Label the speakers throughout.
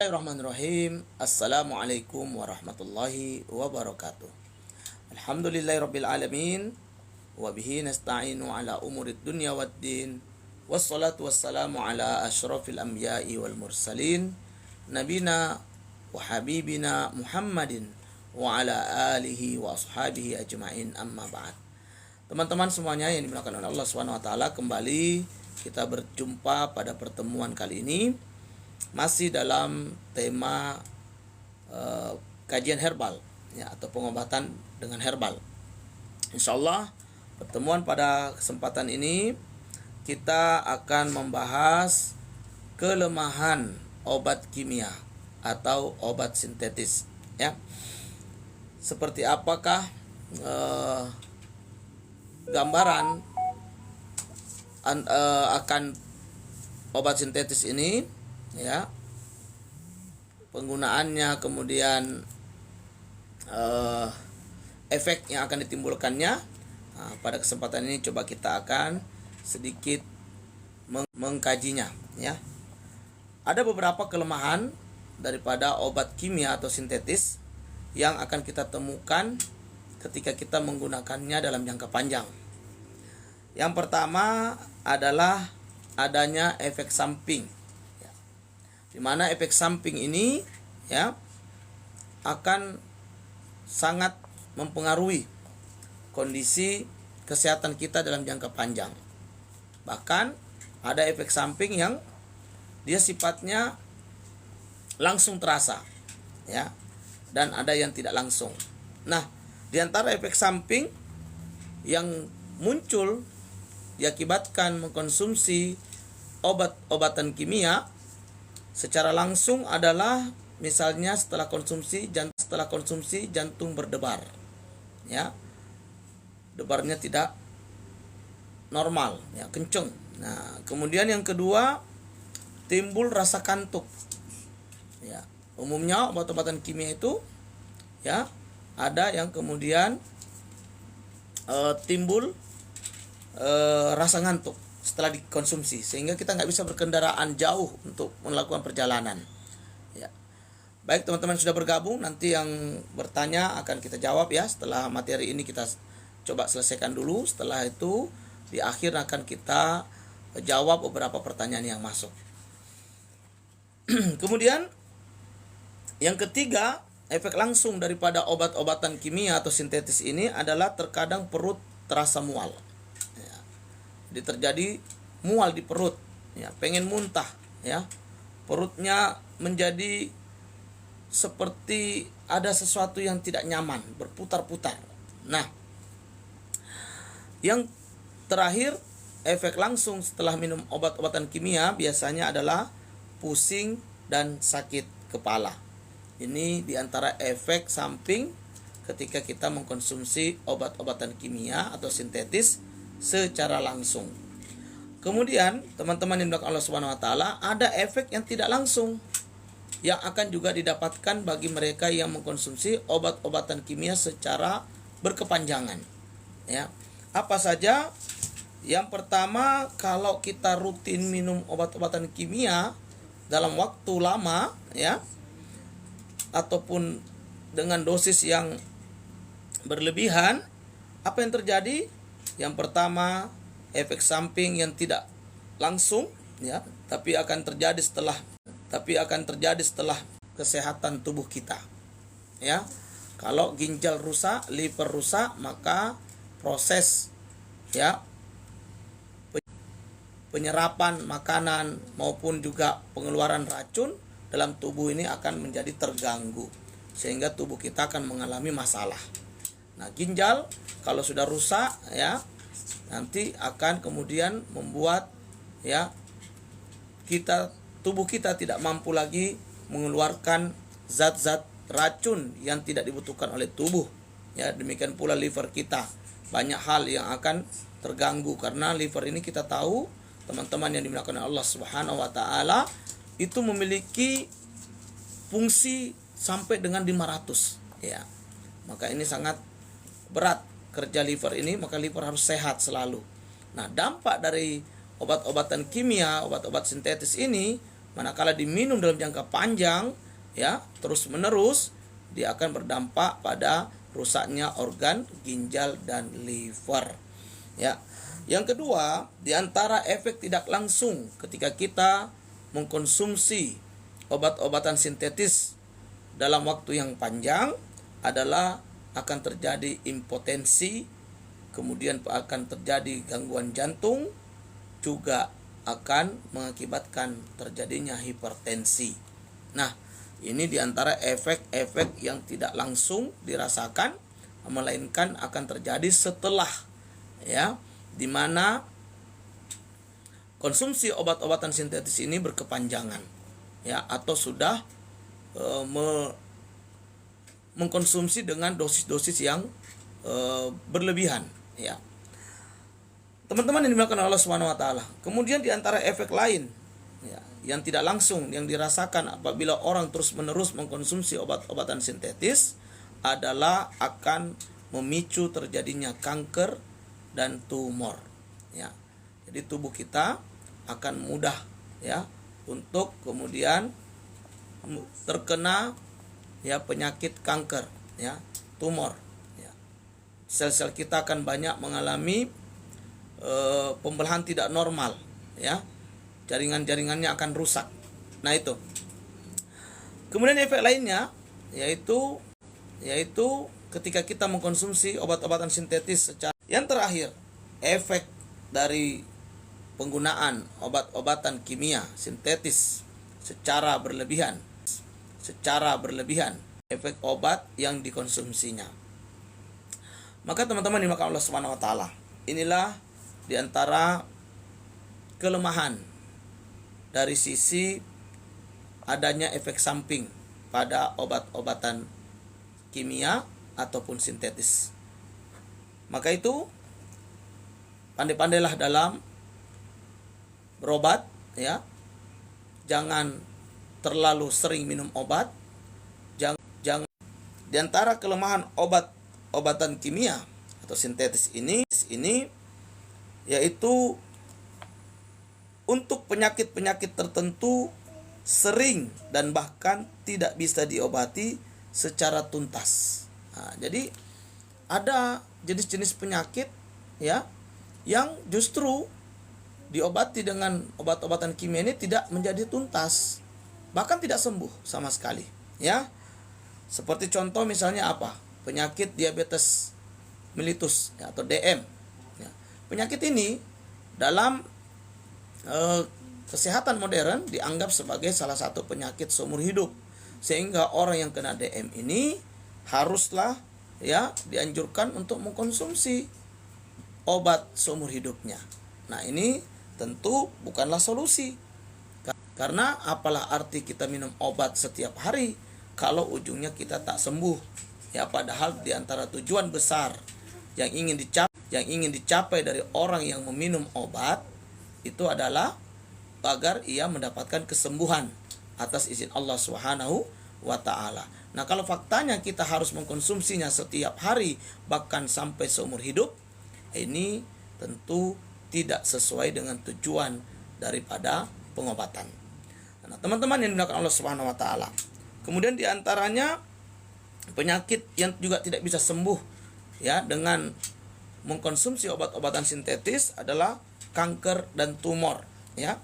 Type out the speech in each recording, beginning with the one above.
Speaker 1: Bismillahirrahmanirrahim. Assalamualaikum warahmatullahi wabarakatuh. Alhamdulillahirabbil alamin wa bihi nasta'inu ala umurid dunya waddin. Wassalatu wassalamu ala asyrafil anbiya'i wal mursalin nabina wa habibina Muhammadin wa ala alihi wa ashabihi ajma'in, amma ba'd. Teman-teman semuanya yang dimuliakan oleh Allah Subhanahu wa taala, kembali kita berjumpa pada pertemuan kali ini masih dalam tema kajian herbal ya, atau pengobatan dengan herbal. Insyaallah pertemuan pada kesempatan ini kita akan membahas kelemahan obat kimia atau obat sintetis ya. Seperti apakah gambaran akan obat sintetis ini ya, penggunaannya, kemudian efek yang akan ditimbulkannya. Pada kesempatan ini coba kita akan sedikit mengkajinya ya. Ada beberapa kelemahan daripada obat kimia atau sintetis yang akan kita temukan ketika kita menggunakannya dalam jangka panjang. Yang pertama adalah adanya efek samping, di mana efek samping ini ya akan sangat mempengaruhi kondisi kesehatan kita dalam jangka panjang. Bahkan ada efek samping yang dia sifatnya langsung terasa ya, dan ada yang tidak langsung. Nah, di antara efek samping yang muncul diakibatkan mengkonsumsi obat-obatan kimia secara langsung adalah misalnya setelah konsumsi jantung berdebar ya, debarnya tidak normal ya, kenceng. Nah, kemudian yang kedua, timbul rasa kantuk ya. Umumnya obat-obatan kimia itu ya ada yang kemudian timbul rasa ngantuk setelah dikonsumsi, sehingga kita nggak bisa berkendaraan jauh untuk melakukan perjalanan ya. Baik teman-teman sudah bergabung, nanti yang bertanya akan kita jawab ya setelah materi ini kita coba selesaikan dulu. Setelah itu di akhir akan kita jawab beberapa pertanyaan yang masuk. Kemudian yang ketiga, efek langsung daripada obat-obatan kimia atau sintetis ini adalah terkadang perut terasa mual. Jadi terjadi mual di perut ya, pengen muntah ya, perutnya menjadi seperti ada sesuatu yang tidak nyaman, berputar-putar. Nah, yang terakhir, efek langsung setelah minum obat-obatan kimia biasanya adalah pusing dan sakit kepala. Ini diantara efek samping ketika kita mengkonsumsi obat-obatan kimia atau sintetis secara langsung. Kemudian teman-teman yang dimuliakan Allah Subhanahu wa taala, ada efek yang tidak langsung yang akan juga didapatkan bagi mereka yang mengkonsumsi obat-obatan kimia secara berkepanjangan ya. Apa saja? Yang pertama, kalau kita rutin minum obat-obatan kimia dalam waktu lama ya, ataupun dengan dosis yang berlebihan, apa yang terjadi? Yang pertama, efek samping yang tidak langsung ya, tapi akan terjadi setelah kesehatan tubuh kita ya. Kalau ginjal rusak, liver rusak, maka proses ya penyerapan makanan maupun juga pengeluaran racun dalam tubuh ini akan menjadi terganggu, sehingga tubuh kita akan mengalami masalah. Nah, ginjal kalau sudah rusak ya, nanti akan kemudian membuat ya tubuh kita tidak mampu lagi mengeluarkan zat-zat racun yang tidak dibutuhkan oleh tubuh ya. Demikian pula liver kita, banyak hal yang akan terganggu karena liver ini kita tahu teman-teman yang dimuliakan Allah Subhanahu wa taala itu memiliki fungsi sampai dengan 500 ya. Maka ini sangat berat kerja liver ini, maka liver harus sehat selalu. Nah, dampak dari obat-obatan kimia, obat-obat sintetis ini Manakala diminum dalam jangka panjang, ya, terus-menerus, dia akan berdampak pada rusaknya organ ginjal dan liver. Ya. Yang kedua, di antara efek tidak langsung ketika kita mengkonsumsi obat-obatan sintetis dalam waktu yang panjang adalah akan terjadi impotensi, kemudian akan terjadi gangguan jantung, juga akan mengakibatkan terjadinya hipertensi. Nah, ini diantara efek-efek yang tidak langsung dirasakan, melainkan akan terjadi setelah, ya, di mana konsumsi obat-obatan sintetis ini berkepanjangan, ya, atau sudah mengkonsumsi dengan dosis-dosis yang berlebihan, ya. Teman-teman yang dimuliakan Allah Subhanahu wa taala. Kemudian di antara efek lain, ya, yang tidak langsung yang dirasakan apabila orang terus-menerus mengkonsumsi obat-obatan sintetis adalah akan memicu terjadinya kanker dan tumor, ya. Jadi tubuh kita akan mudah, ya, untuk kemudian terkena, ya, penyakit kanker, ya, tumor, ya. Sel-sel kita akan banyak mengalami pembelahan tidak normal, ya. Jaringan-jaringannya akan rusak. Nah, itu. Kemudian efek lainnya yaitu ketika kita mengkonsumsi obat-obatan sintetis secara. Yang terakhir, efek dari penggunaan obat-obatan kimia sintetis secara berlebihan, efek obat yang dikonsumsinya. Maka teman-teman dimakan Allah Subhanahu wa taala, inilah di antara kelemahan dari sisi adanya efek samping pada obat-obatan kimia ataupun sintetis. Maka itu pandai-pandailah dalam berobat, ya. Jangan terlalu sering minum obat. Jangan di antara kelemahan obat-obatan kimia atau sintetis ini yaitu untuk penyakit-penyakit tertentu sering dan bahkan tidak bisa diobati secara tuntas. Nah, jadi ada jenis-jenis penyakit, ya, yang justru diobati dengan obat-obatan kimia ini tidak menjadi tuntas, bahkan tidak sembuh sama sekali, ya. Seperti contoh misalnya apa? Penyakit diabetes mellitus, ya, atau DM. Ya. Penyakit ini dalam kesehatan modern dianggap sebagai salah satu penyakit seumur hidup, sehingga orang yang kena DM ini haruslah, ya, dianjurkan untuk mengkonsumsi obat seumur hidupnya. Nah, ini tentu bukanlah solusi, karena apalah arti kita minum obat setiap hari kalau ujungnya kita tak sembuh, ya. Padahal di antara tujuan besar yang ingin dicapai dari orang yang meminum obat itu adalah agar ia mendapatkan kesembuhan atas izin Allah Subhanahu wa taala. Nah, kalau faktanya kita harus mengkonsumsinya setiap hari bahkan sampai seumur hidup, ini tentu tidak sesuai dengan tujuan daripada pengobatan. Nah, teman-teman yang dimuliakan Allah Subhanahu wa taala. Kemudian di antaranya penyakit yang juga tidak bisa sembuh, ya, dengan mengkonsumsi obat-obatan sintetis adalah kanker dan tumor, ya.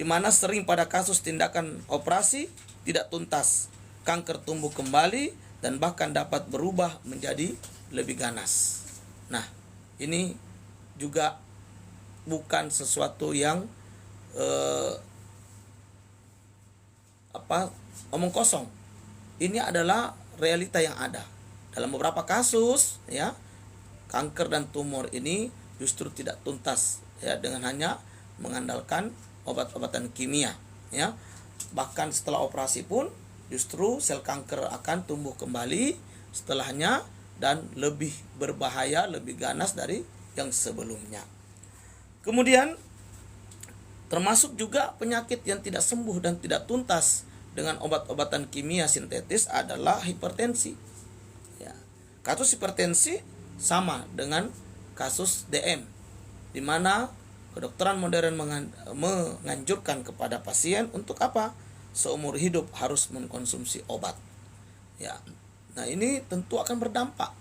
Speaker 1: Di mana sering pada kasus tindakan operasi tidak tuntas, kanker tumbuh kembali dan bahkan dapat berubah menjadi lebih ganas. Nah, ini juga bukan sesuatu yang omong kosong. Ini adalah realita yang ada. Dalam beberapa kasus, ya, kanker dan tumor ini justru tidak tuntas, ya, dengan hanya mengandalkan obat-obatan kimia, ya. Bahkan setelah operasi pun justru sel kanker akan tumbuh kembali setelahnya dan lebih berbahaya, lebih ganas dari yang sebelumnya. Kemudian termasuk juga penyakit yang tidak sembuh dan tidak tuntas dengan obat-obatan kimia sintetis adalah hipertensi, ya. Kasus hipertensi sama dengan kasus DM, di mana kedokteran modern menganjurkan kepada pasien untuk apa? Seumur hidup harus mengkonsumsi obat. Ya. Nah, ini tentu akan berdampak.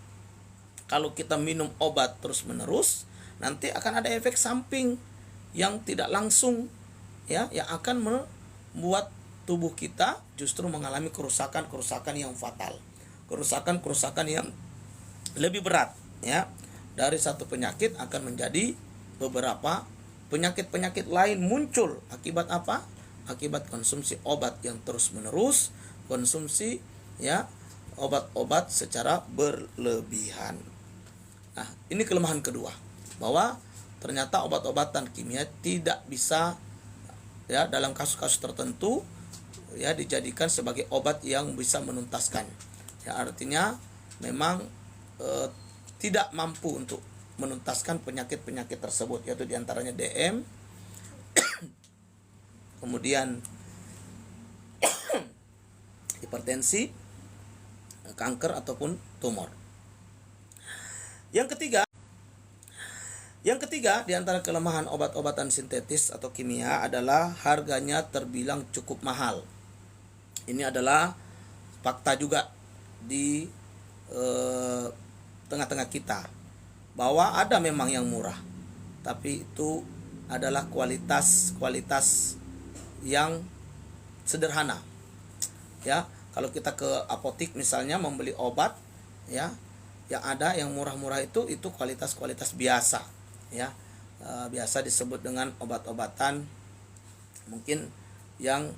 Speaker 1: Kalau kita minum obat terus-menerus, nanti akan ada efek samping yang tidak langsung, ya, yang akan membuat tubuh kita justru mengalami kerusakan-kerusakan yang fatal. Kerusakan-kerusakan yang lebih berat, ya. Dari satu penyakit akan menjadi beberapa penyakit-penyakit lain muncul akibat apa? Akibat konsumsi obat yang terus-menerus, konsumsi, ya, obat-obat secara berlebihan. Nah, ini kelemahan kedua, bahwa ternyata obat-obatan kimia tidak bisa, ya, dalam kasus-kasus tertentu, ya, dijadikan sebagai obat yang bisa menuntaskan. Ya, artinya memang tidak mampu untuk menuntaskan penyakit-penyakit tersebut, yaitu diantaranya DM, kemudian hipertensi, kanker ataupun tumor. Yang ketiga di antara kelemahan obat-obatan sintetis atau kimia adalah harganya terbilang cukup mahal. Ini adalah fakta juga di tengah-tengah kita, bahwa ada memang yang murah, tapi itu adalah kualitas yang sederhana. Ya, kalau kita ke apotik misalnya membeli obat, ya, yang ada yang murah-murah itu kualitas biasa, ya. Biasa disebut dengan obat-obatan mungkin yang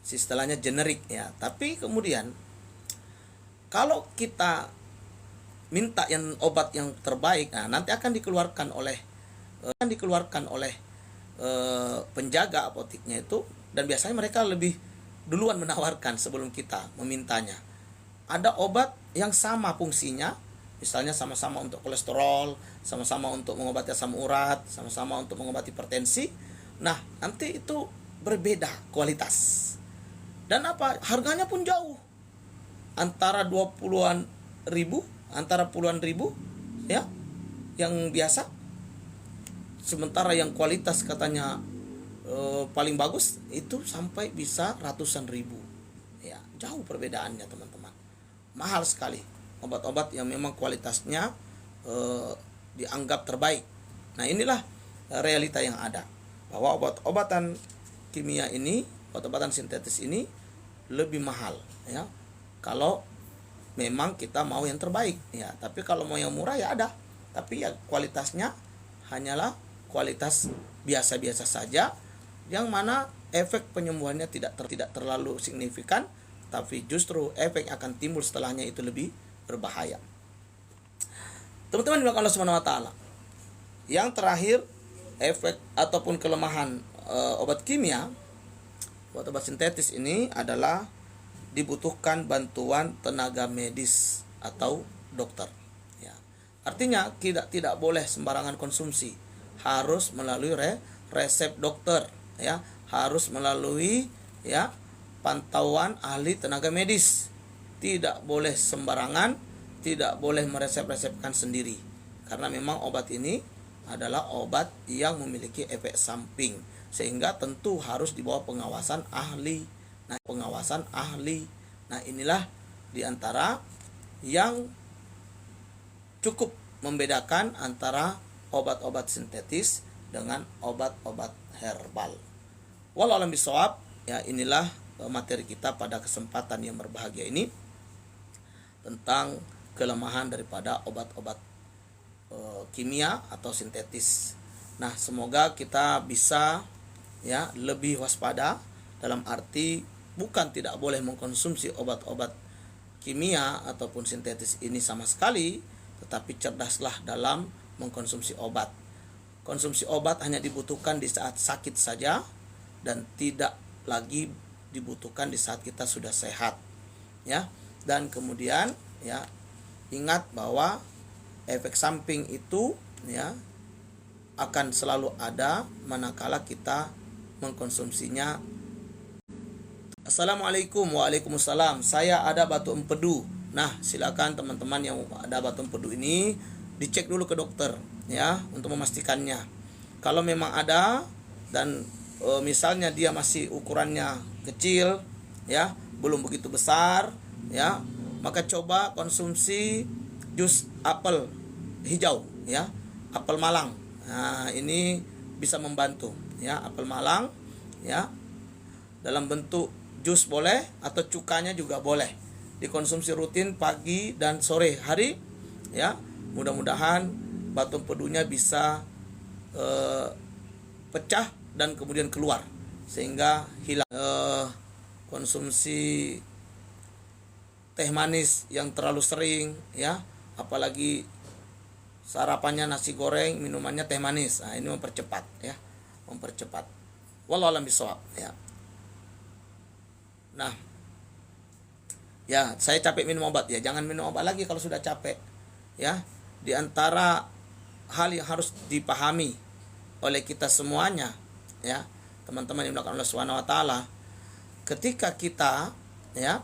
Speaker 1: istilahnya generik, ya. Tapi kemudian kalau kita minta yang obat yang terbaik, nah, nanti akan dikeluarkan oleh penjaga apotiknya itu, dan biasanya mereka lebih duluan menawarkan sebelum kita memintanya. Ada obat yang sama fungsinya, misalnya sama-sama untuk kolesterol, sama-sama untuk mengobati asam urat, sama-sama untuk mengobati hipertensi. Nah, nanti itu berbeda kualitas. Dan apa? Harganya pun jauh. Antara puluhan ribu, ya, yang biasa. Sementara yang kualitas katanya paling bagus itu sampai bisa ratusan ribu. Ya, jauh perbedaannya, teman-teman. Mahal sekali obat-obat yang memang kualitasnya dianggap terbaik. Nah, inilah realita yang ada, bahwa obat-obatan kimia ini, obat-obatan sintetis ini lebih mahal, ya, kalau memang kita mau yang terbaik, ya. Tapi kalau mau yang murah, ya ada, tapi ya kualitasnya hanyalah kualitas biasa-biasa saja, yang mana efek penyembuhannya tidak terlalu signifikan, tapi justru efek yang akan timbul setelahnya itu lebih berbahaya. Teman-teman dimakan Allah Subhanahu wa taala. Yang terakhir, efek ataupun kelemahan obat kimia, obat-obat sintetis ini adalah dibutuhkan bantuan tenaga medis atau dokter, ya. Artinya tidak boleh sembarangan konsumsi, harus melalui resep dokter, ya, harus melalui, ya, pantauan ahli tenaga medis. Tidak boleh sembarangan, tidak boleh meresep-resepkan sendiri, karena memang obat ini adalah obat yang memiliki efek samping, sehingga tentu harus di bawah pengawasan ahli. Nah, inilah diantara yang cukup membedakan antara obat-obat sintetis dengan obat-obat herbal. Wallahu a'lam bishawab. Ya, inilah materi kita pada kesempatan yang berbahagia ini tentang kelemahan daripada obat-obat kimia atau sintetis. Nah, semoga kita bisa, ya, lebih waspada, dalam arti bukan tidak boleh mengkonsumsi obat-obat kimia ataupun sintetis ini sama sekali, tetapi cerdaslah dalam mengkonsumsi obat. Konsumsi obat hanya dibutuhkan di saat sakit saja, dan tidak lagi dibutuhkan di saat kita sudah sehat, ya. Dan kemudian, ya, ingat bahwa efek samping itu, ya, akan selalu ada manakala kita mengkonsumsinya. Assalamualaikum. Waalaikumsalam. Saya ada batu empedu. Nah, silakan teman-teman yang ada batu empedu ini dicek dulu ke dokter, ya, untuk memastikannya. Kalau memang ada dan misalnya dia masih ukurannya kecil, ya, belum begitu besar, ya, maka coba konsumsi jus apel hijau, ya, apel Malang. Nah, ini bisa membantu, ya, apel Malang, ya, dalam bentuk jus boleh atau cukanya juga boleh. Dikonsumsi rutin pagi dan sore hari, ya. Mudah-mudahan batu empedunya bisa pecah dan kemudian keluar sehingga hilang. Konsumsi teh manis yang terlalu sering, ya, apalagi sarapannya nasi goreng, minumannya teh manis. Nah, ini mempercepat, ya, mempercepat. Wallahu a'lam bishawab, ya. Nah, ya, saya capek minum obat, ya, jangan minum obat lagi kalau sudah capek, ya. Di antara hal yang harus dipahami oleh kita semuanya, ya, teman-teman yang dimuliakan Allah Subhanahu wa taala, ketika kita, ya,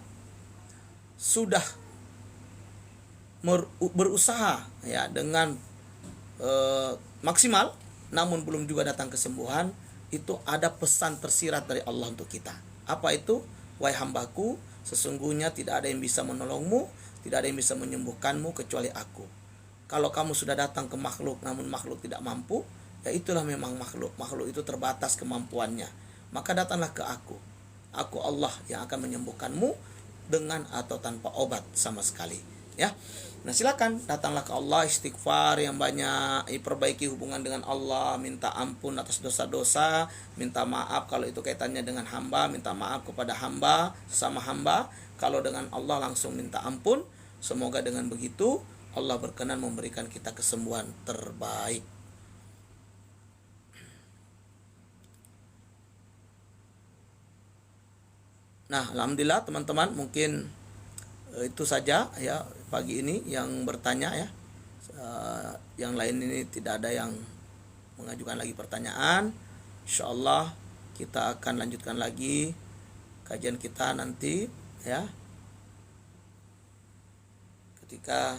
Speaker 1: sudah berusaha, ya, dengan maksimal namun belum juga datang kesembuhan, itu ada pesan tersirat dari Allah untuk kita. Apa itu? Wahai hambaku, sesungguhnya tidak ada yang bisa menolongmu, tidak ada yang bisa menyembuhkanmu kecuali aku. Kalau kamu sudah datang ke makhluk namun makhluk tidak mampu, ya itulah memang makhluk. Makhluk itu terbatas kemampuannya. Maka datanglah ke aku. Aku Allah yang akan menyembuhkanmu dengan atau tanpa obat sama sekali, ya. Nah, silakan datanglah ke Allah, istighfar yang banyak, perbaiki hubungan dengan Allah, minta ampun atas dosa-dosa, minta maaf kalau itu kaitannya dengan hamba, minta maaf kepada hamba, sesama hamba. Kalau dengan Allah langsung minta ampun. Semoga dengan begitu Allah berkenan memberikan kita kesembuhan terbaik. Nah, alhamdulillah teman-teman, mungkin itu saja, ya, pagi ini yang bertanya, ya. Yang lain ini tidak ada yang mengajukan lagi pertanyaan. Insyaallah kita akan lanjutkan lagi kajian kita nanti, ya, ketika